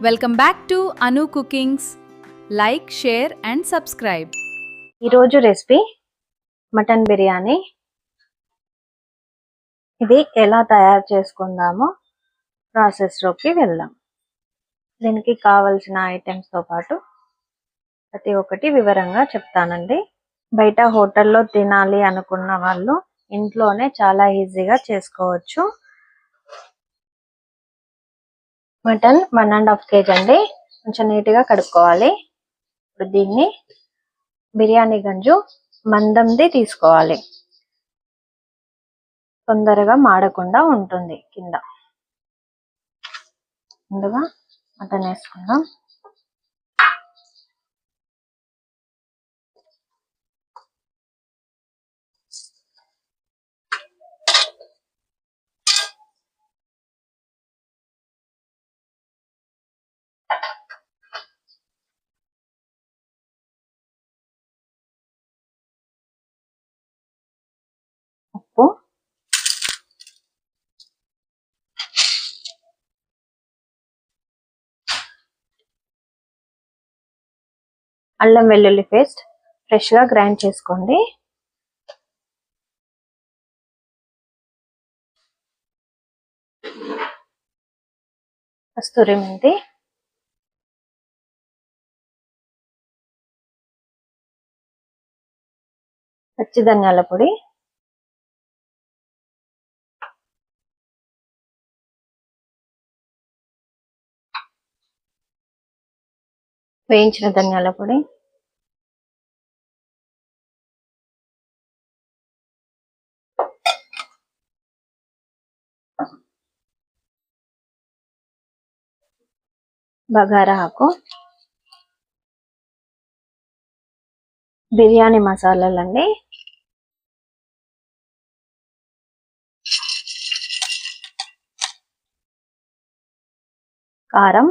Welcome back to Anu cookings. Like, share and subscribe. ఈరోజు recipe mutton biryani. ఇది ఎలా తయారు చేసుకుందామో ప్రాసెస్లోకి వెళ్దాం. దీనికి కావలసిన ఐటమ్స్తో పాటు ప్రతి ఒక్కటి వివరంగా చెప్తానండి. బయట హోటల్లో తినాలి అనుకున్న వాళ్ళు ఇంట్లోనే చాలా ఈజీగా చేసుకోవచ్చు. మటన్ 1.5 kg అండి. కొంచెం నీట్గా కడుక్కోవాలి. ఇప్పుడు దీన్ని బిర్యానీ గంజు మందంది తీసుకోవాలి, తొందరగా మాడకుండా ఉంటుంది కింద. ముందుగా మటన్ వేసుకుందాం. ఉప్పు, అల్లం వెల్లుల్లి పేస్ట్ ఫ్రెష్గా గ్రైండ్ చేసుకోండి. కస్తూరి మెంతి, పచ్చి ధనియాల పొడి, వేయించిన ధనియాల పొడి, బగారా ఆకు, బిర్యానీ మసాలాలండి, కారం,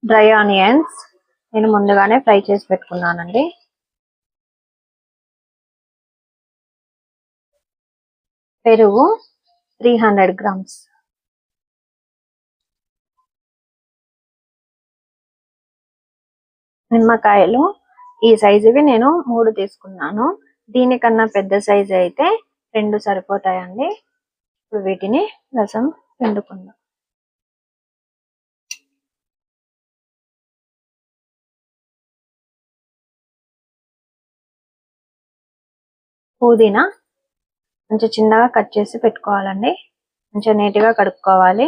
డ్రై ఆనియన్స్ నేను ముందుగానే ఫ్రై చేసి పెట్టుకున్నానండి, పెరుగు 300 grams, నిమ్మకాయలు ఈ సైజువి నేను 3 తీసుకున్నాను. దీనికన్నా పెద్ద సైజు అయితే 2 సరిపోతాయండి. ఇప్పుడు వీటిని రసం పిండుకుందాం. పుదీనా కొంచెం చిన్నగా కట్ చేసి పెట్టుకోవాలండి. కొంచెం నీట్గా కడుక్కోవాలి.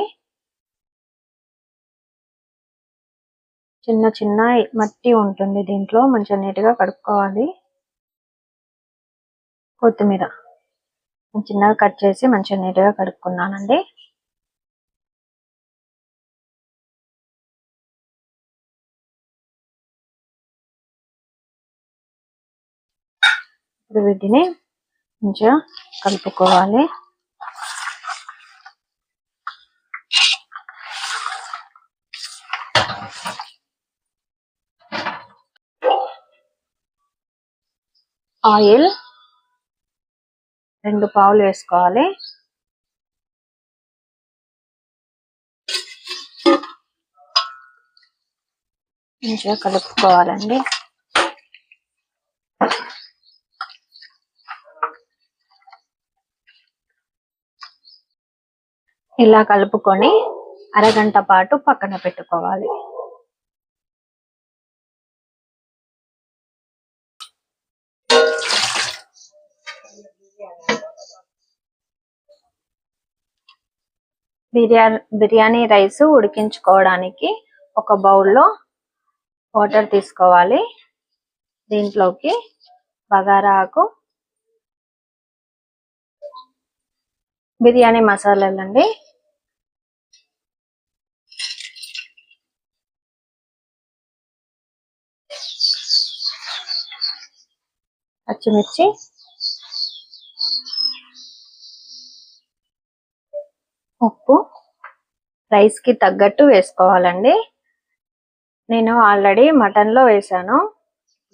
చిన్న చిన్న మట్టి ఉంటుంది దీంట్లో, మంచిగా నీట్గా కడుక్కోవాలి. కొత్తిమీర చిన్నగా కట్ చేసి మంచిగా నీట్గా కడుక్కున్నానండి. ఇప్పుడు వీటిని మంచిగా కలుపుకోవాలి. ఆయిల్ 2 పావులు వేసుకోవాలి. మంచిగా కలుపుకోవాలండి. ఇలా కలుపుకొని అరగంట పాటు పక్కన పెట్టుకోవాలి. బిర్యానీ రైస్ ఉడికించుకోవడానికి ఒక బౌల్లో వాటర్ తీసుకోవాలి. దీంట్లోకి బగారా ఆకు, బిర్యానీ మసాలాలండి, పచ్చిమిర్చి, ఉప్పు రైస్ కి తగ్గట్టు వేసుకోవాలండి. నేను ఆల్రెడీ మటన్ లో వేసాను,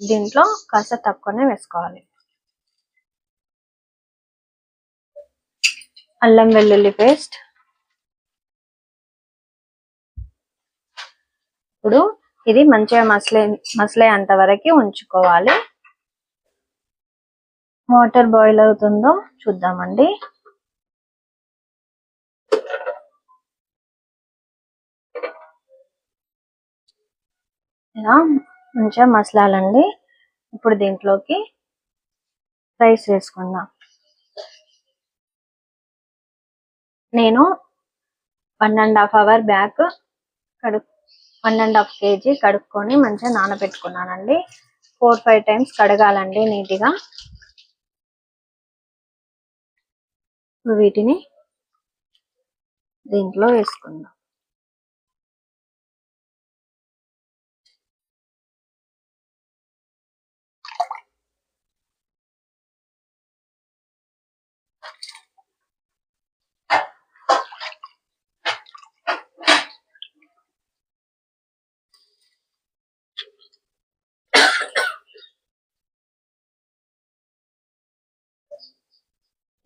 దీంట్లో కాస్త తక్కువనే వేసుకోవాలి. అల్లం వెల్లుల్లి పేస్ట్. ఇప్పుడు ఇది మంచిగా మసలే అంతవరకు ఉంచుకోవాలి. వాటర్ బాయిల్ అవుతుందో చూద్దామండి. ఇలా మంచిగా మసలాలండి. ఇప్పుడు దీంట్లోకి రైస్ వేసుకుందాం. నేను 1.5 అవర్ బ్యాక్ 1.5 kg కడుక్కొని మంచిగా నానబెట్టుకున్నానండి. 4-5 టైమ్స్ కడగాలండి నీట్గా. వీటిని దీంట్లో వేసుకుందాం.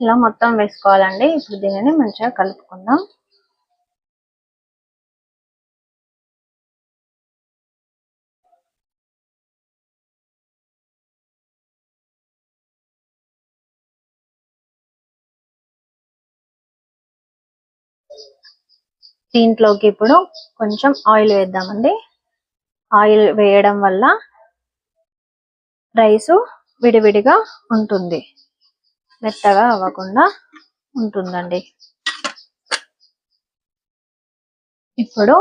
ఇలా మొత్తం వేసుకోవాలండి. ఇప్పుడు దీనిని మంచిగా కలుపుకుందాం. దీంట్లోకి ఇప్పుడు కొంచెం ఆయిల్ వేద్దామండి. ఆయిల్ వేయడం వల్ల రైసు విడివిడిగా ఉంటుంది, మెత్తగా అవ్వకుండా ఉంటుందండి. ఇప్పుడు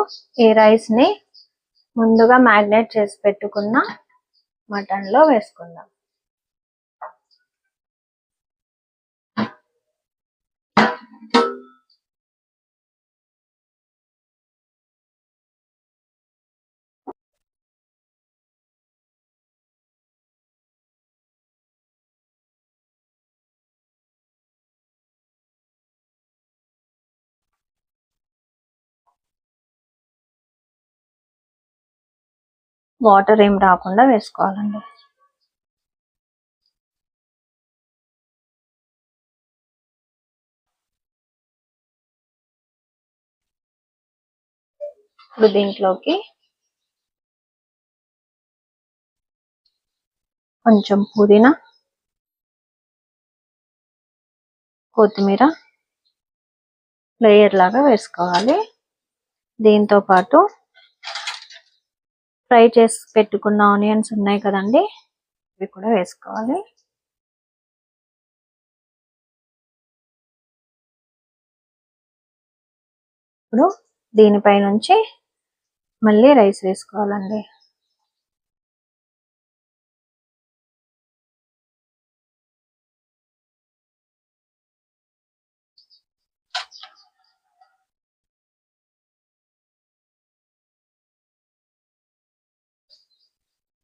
ఈ రైస్ ని ముందుగా మ్యారినేట్ చేసి పెట్టుకున్న మటన్ లో వేసుకుందాం. వాటర్ ఏం రాకుండా వేసుకోవాలండి. ఇప్పుడు దీంట్లోకి కొంచెం పుదీనా, కొత్తిమీర లేయర్ లాగా వేసుకోవాలి. దీంతో పాటు ఫ్రై చేసి పెట్టుకున్న ఆనియన్స్ ఉన్నాయి కదండి, ఇవి కూడా వేసుకోవాలి. ఇప్పుడు దీనిపై నుంచి మళ్ళీ రైస్ వేసుకోవాలండి.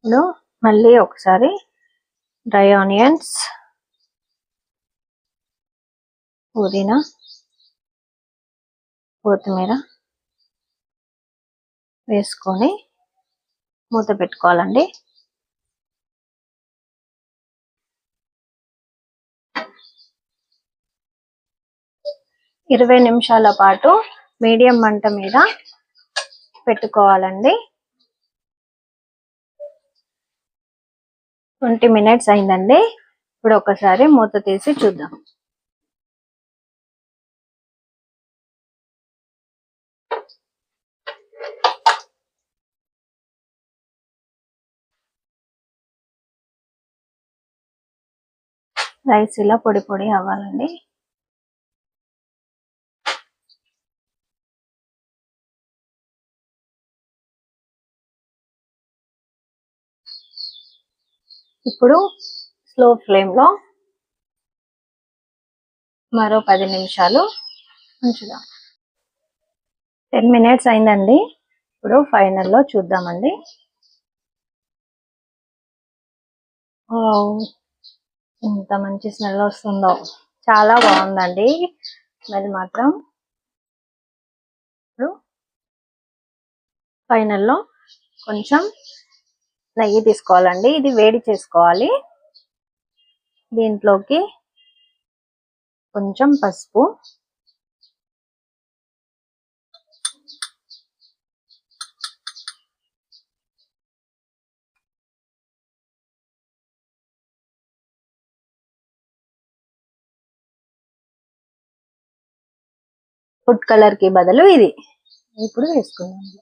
ఇప్పుడు మళ్ళీ ఒకసారి డ్రై ఆనియన్స్, పుదీనా, కొత్తిమీర వేసుకొని మూత పెట్టుకోవాలండి. ఇరవై నిమిషాల పాటు మీడియం మంట మీద పెట్టుకోవాలండి. 20 minutes అయిందండి. ఇప్పుడు ఒకసారి మూత తీసి చూద్దాం. రైస్ ఇలా పొడి పొడి అవ్వాలండి. ఇప్పుడు స్లో ఫ్లేమ్ లో మరో 10 నిమిషాలు ఉంచుదాం. 10 minutes అయిందండి. ఇప్పుడు ఫైనల్ లో చూద్దామండి. ఎంత మంచి స్మెల్ వస్తుందో, చాలా బాగుందండి స్మెల్ మాత్రం. ఇప్పుడు ఫైనల్లో కొంచెం నెయ్యి తీసుకోవాలండి. ఇది వేడి చేసుకోవాలి. దీంట్లోకి కొంచెం పసుపు, ఫుడ్ కలర్ కి బదులు ఇది ఇప్పుడు వేసుకున్నాను.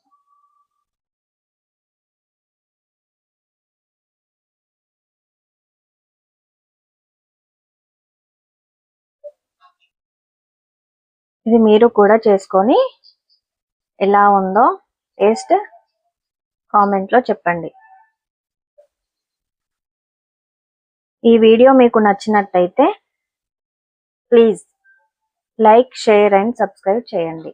ఇది మీరు కూడా చేసుకొని ఎలా ఉందో టేస్ట్ కామెంట్ లో చెప్పండి. ఈ వీడియో మీకు నచ్చినట్టయితే please like, share and subscribe చేయండి.